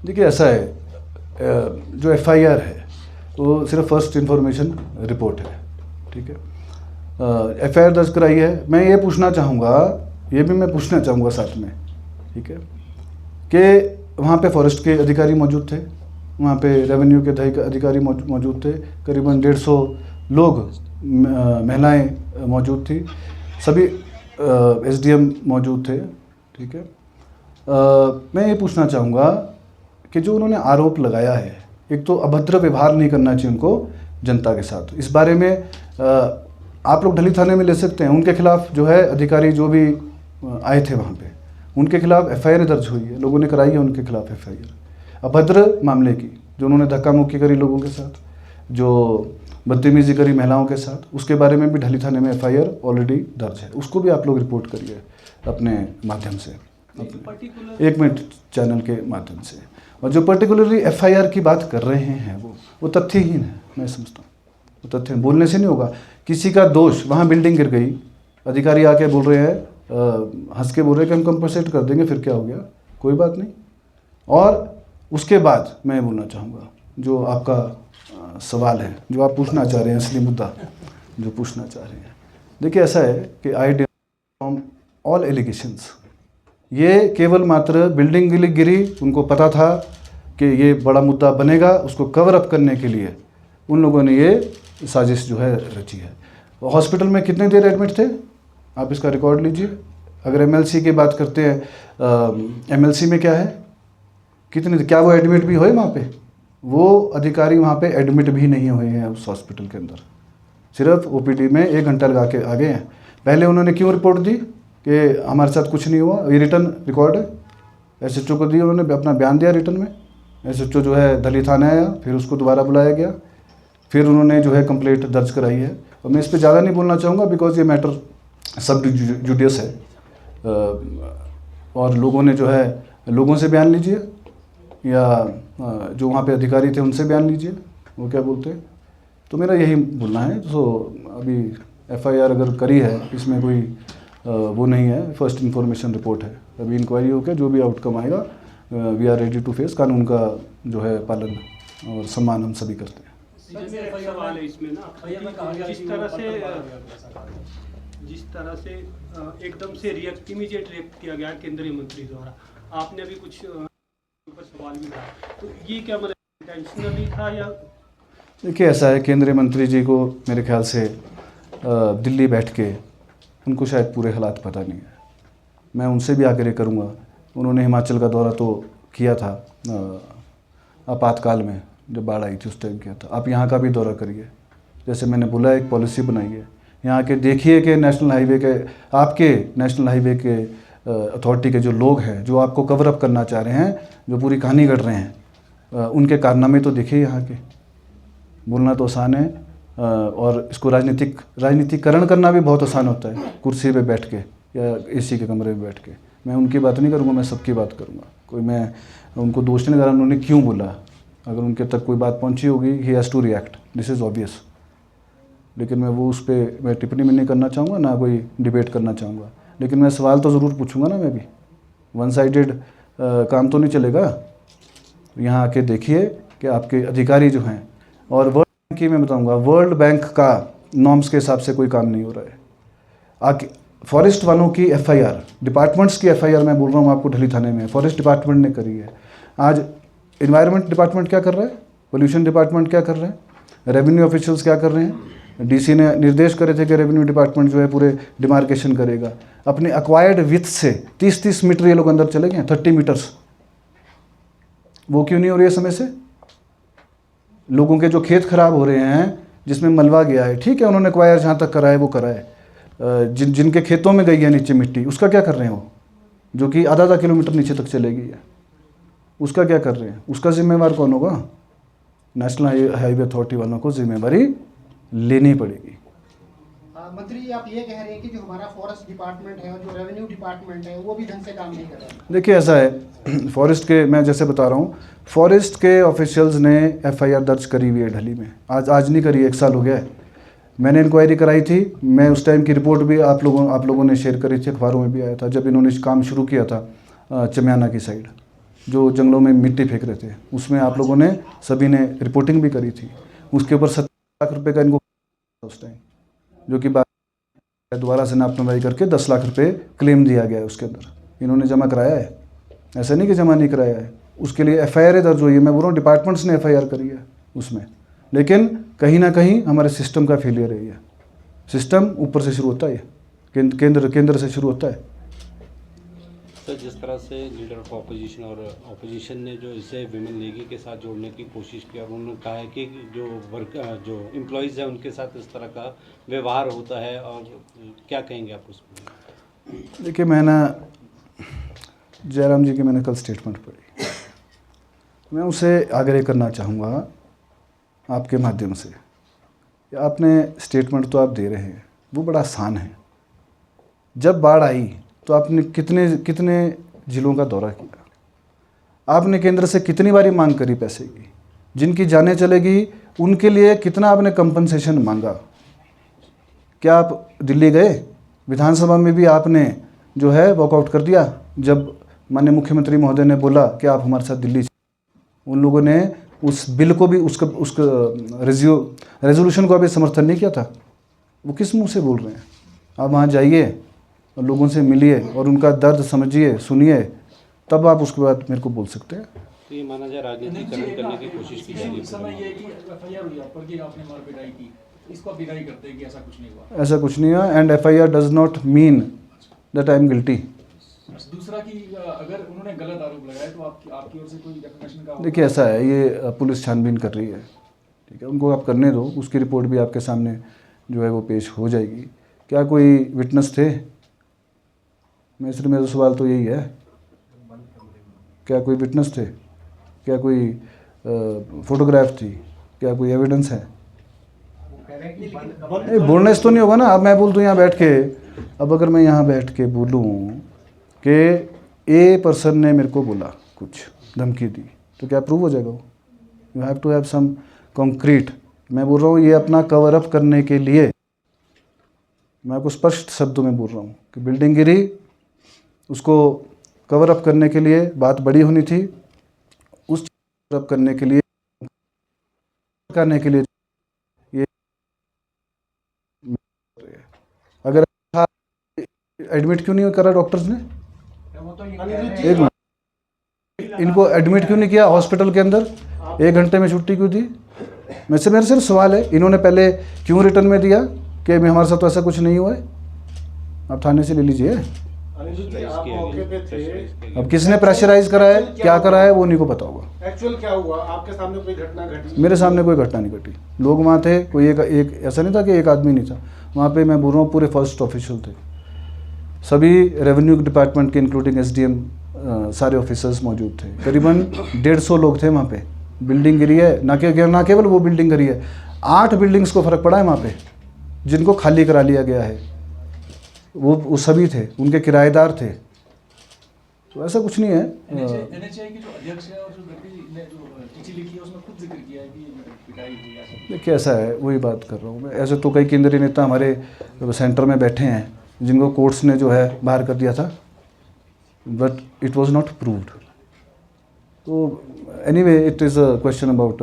देखिए ऐसा है, जो एफआईआर है वो सिर्फ फर्स्ट इन्फॉर्मेशन रिपोर्ट है, ठीक है। एफआईआर दर्ज कराई है। मैं ये पूछना चाहूँगा, ये भी मैं पूछना चाहूँगा साथ में, ठीक है, कि वहाँ पे फॉरेस्ट के अधिकारी मौजूद थे, वहाँ पे रेवेन्यू के अधिकारी मौजूद थे, करीबन 150 लोग, महिलाएं मौजूद थी, सभी एसडीएम मौजूद थे, ठीक है। मैं ये पूछना चाहूँगा कि जो उन्होंने आरोप लगाया है, एक तो अभद्र व्यवहार नहीं करना चाहिए उनको जनता के साथ, इस बारे में आप लोग ढली थाने में ले सकते हैं। उनके खिलाफ जो है अधिकारी जो भी आए थे वहाँ पे, उनके खिलाफ एफआईआर दर्ज हुई है, लोगों ने कराई है उनके खिलाफ एफआईआर अभद्र मामले की, जो उन्होंने धक्का मुक्की करी लोगों के साथ, जो बदतमीजी करी महिलाओं के साथ, उसके बारे में भी ढली थाने में एफआईआर ऑलरेडी दर्ज है। उसको भी आप लोग रिपोर्ट करिए अपने माध्यम से, अपने 1 मिनट चैनल के माध्यम से। और जो पर्टिकुलरली एफआईआर की बात कर रहे हैं वो तथ्यहीन है, मैं समझता हूँ वो तथ्य बोलने से नहीं होगा। किसी का दोष, वहाँ बिल्डिंग गिर गई, अधिकारी आके बोल रहे हैं, हंस के बोल रहे हैं कि हम कंपनसेट कर देंगे, फिर क्या हो गया, कोई बात नहीं। और उसके बाद मैं बोलना चाहूँगा, जो आपका सवाल है, जो आप पूछना चाह रहे हैं, असली मुद्दा जो पूछना चाह रहे हैं, देखिए ऐसा है कि आई डिनाउंस ऑल एलिगेशंस। ये केवल मात्र बिल्डिंग गिरी, उनको पता था कि ये बड़ा मुद्दा बनेगा, उसको कवर अप करने के लिए उन लोगों ने ये साजिश जो है रची है। हॉस्पिटल में कितने देर एडमिट थे, आप इसका रिकॉर्ड लीजिए। अगर एमएलसी की बात करते हैं, एमएलसी में क्या है, कितने, क्या वो एडमिट भी हुए वहाँ पे? वो अधिकारी वहाँ पे एडमिट भी नहीं हुए हैं उस हॉस्पिटल के अंदर, सिर्फ ओपीडी में 1 घंटा लगा के आ गए हैं। पहले उन्होंने क्यों रिपोर्ट दी कि हमारे साथ कुछ नहीं हुआ? ये रिटर्न रिकॉर्ड है, एसएचओ को दी, उन्होंने अपना बयान दिया रिटर्न में। एसएचओ जो है दलित थाने आया, फिर उसको दोबारा बुलाया गया, फिर उन्होंने जो है कंप्लेंट दर्ज कराई है। और मैं इस पर ज़्यादा नहीं बोलना चाहूँगा, बिकॉज ये मैटर सब जुडियस है, और लोगों ने जो है, लोगों से बयान लीजिए, या जो वहाँ पे अधिकारी थे उनसे बयान लीजिए, वो क्या बोलते हैं। तो मेरा यही बोलना है। तो अभी एफआईआर अगर करी है, इसमें कोई वो नहीं है, फर्स्ट इन्फॉर्मेशन रिपोर्ट है, अभी इंक्वायरी होकर जो भी आउटकम आएगा, we are ready to face. कानून का जो है पालन और सम्मान हम सभी करते हैं। सवाल है इसमें ना, जिस तरह से एकदम से इमीडिएट रिएक्ट किया गया केंद्रीय मंत्री द्वारा, आपने भी कुछ ऊपर सवाल भी उठाया, तो ये क्या मतलब इंटेंशनली था या? देखिए ऐसा है, केंद्रीय मंत्री जी को मेरे ख्याल से दिल्ली बैठ के उनको शायद पूरे हालात पता नहीं है। मैं उनसे भी आग्रह करूँगा, उन्होंने हिमाचल का दौरा तो किया था आपातकाल में, जब बाढ़ आई थी उस टाइम किया था। आप यहाँ का भी दौरा करिए, जैसे मैंने बोला एक पॉलिसी बनाइए, यहाँ के देखिए कि नेशनल हाईवे के, आपके नेशनल हाईवे के अथॉरिटी के जो लोग हैं, जो आपको कवर अप करना चाह रहे हैं, जो पूरी कहानी गढ़ रहे हैं, उनके कारनामे तो देखिए यहाँ के। बोलना तो आसान है, और इसको राजनीतिकरण करना भी बहुत आसान होता है, कुर्सी पे बैठ के या एसी के कमरे में बैठ के। मैं उनकी बात नहीं करूँगा, मैं सबकी बात करूँगा। कोई मैं उनको दोष नहीं लगा रहा उन्होंने क्यों बोला, अगर उनके तक कोई बात पहुँची होगी, he has to react, this is obvious. लेकिन मैं वो उस पर मैं टिप्पणी में नहीं करना चाहूँगा, ना कोई डिबेट करना चाहूँगा, लेकिन मैं सवाल तो ज़रूर पूछूंगा ना। मैं भी वन साइडेड काम तो नहीं चलेगा। यहाँ आके देखिए कि आपके अधिकारी जो हैं, और वर्ल्ड बैंक की मैं बताऊँगा, वर्ल्ड बैंक का नॉर्म्स के हिसाब से कोई काम नहीं हो रहा है। आके फॉरेस्ट वालों की एफआईआर, डिपार्टमेंट्स की एफआईआर मैं बोल रहा हूँ आपको, ढली थाने में फॉरेस्ट डिपार्टमेंट ने करी है। आज एनवायरनमेंट डिपार्टमेंट क्या कर रहा है, पोल्यूशन डिपार्टमेंट क्या कर रहे हैं, रेवेन्यू ऑफिशियल्स क्या कर रहे हैं। डीसी ने निर्देश करे थे कि रेवेन्यू डिपार्टमेंट जो है पूरे डिमार्केशन करेगा। अपने अक्वायर्ड विथ से 30-30 मीटर ये लोग अंदर चले गए, 30 मीटर्स। वो क्यों नहीं हो रही है समय से? लोगों के जो खेत खराब हो रहे हैं, जिसमें मलबा गया है, ठीक है, उन्होंने अक्वायर जहाँ तक करा है वो करा है। जिनके खेतों में गई है नीचे मिट्टी, उसका क्या कर रहे हैं वो, जो कि आधा किलोमीटर नीचे तक चले गई है, उसका क्या कर रहे हैं? उसका जिम्मेवार कौन होगा? नेशनल हाईवे अथॉरिटी वालों को जिम्मेवारी लेनी पड़ेगी। मंत्री, आप ये कह रहे हैं कि जो हमारा फॉरेस्ट डिपार्टमेंट है और जो रेवेन्यू डिपार्टमेंट है, वो भी ढंग से काम नहीं कर रहा है। देखिए ऐसा है, फॉरेस्ट के, मैं जैसे बता रहा हूँ, फॉरेस्ट के ऑफिशियल्स ने एफआईआर दर्ज करी हुई है ढली में। आज नहीं करी, 1 साल हो गया है। मैंने इंक्वायरी कराई थी, मैं उस टाइम की रिपोर्ट भी आप लोगों ने शेयर करी थी, अखबारों में भी आया था, जब इन्होंने काम शुरू किया था चमियाना की साइड, जो जंगलों में मिट्टी फेंक रहे थे, उसमें आप लोगों ने सभी ने रिपोर्टिंग भी करी थी। उसके ऊपर 70 लाख रुपए का इनको उस टाइम, जो कि बाद दोबारा से नापतोलवाई करके 10 लाख रुपए क्लेम दिया गया है। उसके अंदर इन्होंने जमा कराया है, ऐसा नहीं कि जमा नहीं कराया है। उसके लिए FIR दर्ज हुई है। मैं बोल रहा हूँ डिपार्टमेंट्स ने FIR करी है उसमें, लेकिन कहीं ना कहीं हमारे सिस्टम का फेलियर है। ये सिस्टम ऊपर से शुरू होता है, केंद्र से शुरू होता है। सर, जिस तरह से लीडर ऑफ ऑपोजिशन और ऑपोजिशन ने जो इसे विमेन लीग के साथ जोड़ने की कोशिश की और उन्होंने कहा है कि जो एम्प्लॉयज़ हैं उनके साथ इस तरह का व्यवहार होता है, और क्या कहेंगे आप उस पर? देखिए, मैं ना जयराम जी की मैंने कल स्टेटमेंट पढ़ी। मैं उसे आग्रह करना चाहूँगा आपके माध्यम से, आपने स्टेटमेंट तो आप दे रहे हैं, वो बड़ा आसान है। जब बाढ़ आई तो आपने कितने जिलों का दौरा किया, आपने केंद्र से कितनी बारी मांग करी पैसे की, जिनकी जाने चलेगी उनके लिए कितना आपने कंपनसेशन मांगा। क्या आप दिल्ली गए? विधानसभा में भी आपने जो है वॉकआउट कर दिया जब माननीय मुख्यमंत्री महोदय ने बोला कि आप हमारे साथ दिल्ली। उन लोगों ने उस बिल को भी उसका रेजोल्यूशन को भी समर्थन नहीं किया था। वो किस मुंह से बोल रहे हैं? आप वहाँ जाइए और लोगों से मिलिए और उनका दर्द समझिए, सुनिए, तब आप उसके बाद मेरे को बोल सकते हैं। तो ये माना जाए राजनीतिकरण करने की कोशिश की जा रही है। समय ये कि FIR हुई आप पर कि आपने मार पिटाई की, इसको आप डिनाई करते हैं कि ऐसा कुछ नहीं हुआ? ऐसा कुछ नहीं हुआ, and FIR does not mean that I am guilty. दूसरा कि अगर उन्होंने गलत आरोप लगाया तो आपकी ओर से कोई डेफिनेशन का? देखिए, ऐसा है, ये पुलिस छानबीन कर रही है, ठीक है, उनको आप करने दो। उसकी रिपोर्ट भी आपके सामने जो है वो पेश हो जाएगी। क्या कोई विटनेस थे? मेरा सवाल तो यही है, क्या कोई विटनेस थे? क्या कोई फोटोग्राफ थी? क्या कोई एविडेंस है? बोलने से तो नहीं होगा ना। अब मैं बोल दूँ यहाँ बैठ के, अब अगर मैं यहाँ बैठ के बोलूँ कि ए पर्सन ने मेरे को बोला, कुछ धमकी दी, तो क्या प्रूव हो जाएगा वो? You have to have some concrete. मैं बोल रहा हूँ ये अपना कवर अप करने के लिए, मैं आपको स्पष्ट शब्दों में बोल रहा हूँ कि बिल्डिंग गिरी, उसको कवर अप करने के लिए बात बड़ी होनी थी। उस कवर अप करने के लिए ये अगर एडमिट क्यों नहीं करा डॉक्टर्स ने? एक मिनट, इनको एडमिट क्यों नहीं किया हॉस्पिटल के अंदर? 1 घंटे में छुट्टी क्यों दी? मेरे सिर्फ सवाल है, इन्होंने पहले क्यों रिटर्न में दिया कि हमारे साथ तो ऐसा कुछ नहीं हुआ है? आप थाने से ले लीजिए। अब किसने प्रेशराइज करा है, क्या करा है, वो नहीं को पता होगा। एक्चुअल क्या हुआ? आपके सामने कोई घटना घटी? मेरे सामने कोई घटना नहीं घटी। लोग वहाँ थे, कोई एक ऐसा नहीं था कि एक आदमी नहीं था वहाँ पे। मैं बोल रहा हूँ पूरे फर्स्ट ऑफिशियल थे, सभी रेवेन्यू डिपार्टमेंट के इंक्लूडिंग SDM सारे ऑफिसर्स मौजूद थे। करीबन 150 लोग थे वहाँ पे। बिल्डिंग गिरी है, ना केवल वो बिल्डिंग गिरी है, 8 बिल्डिंग्स को फ़र्क पड़ा है वहाँ पे, जिनको खाली करा लिया गया है। वो सभी थे, उनके किराएदार थे। तो ऐसा कुछ नहीं है। NHI के जो अध्यक्ष है और जो व्यक्ति ने जो चिट्ठी लिखी है उसमें खुद जिक्र किया है कि पिटाई हुई है। देखिए, ऐसा है, वही बात कर रहा हूँ मैं। ऐसे तो कई केंद्रीय नेता हमारे सेंटर में बैठे हैं जिनको कोर्ट्स ने जो है बाहर कर दिया था, but it was not proved. तो anyway it is a question about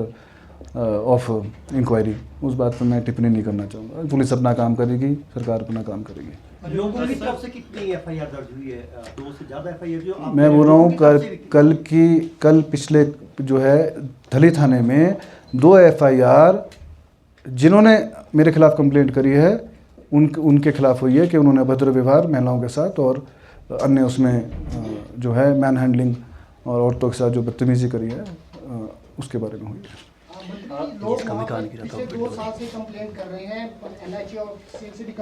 of inquiry. उस बात पर मैं टिप्पणी नहीं करना चाहूँगा। पुलिस अपना काम करेगी, सरकार अपना काम करेगी। लोगों की तरफ से कितनी FIR दर्ज हुई है? 2 से ज़्यादा FIR जो आप मैं बोल रहा हूँ कल पिछले जो है धली थाने में 2 FIR जिन्होंने मेरे खिलाफ कंप्लेंट करी है उनके खिलाफ हुई है कि उन्होंने अभद्र व्यवहार महिलाओं के साथ और अन्य उसमें जो है मैन हैंडलिंग और औरतों के साथ जो बदतमीजी करी है उसके बारे में हुई है। लोग पिछले 2 साल से कंप्लेंट कर रहे हैं NHI और CLCD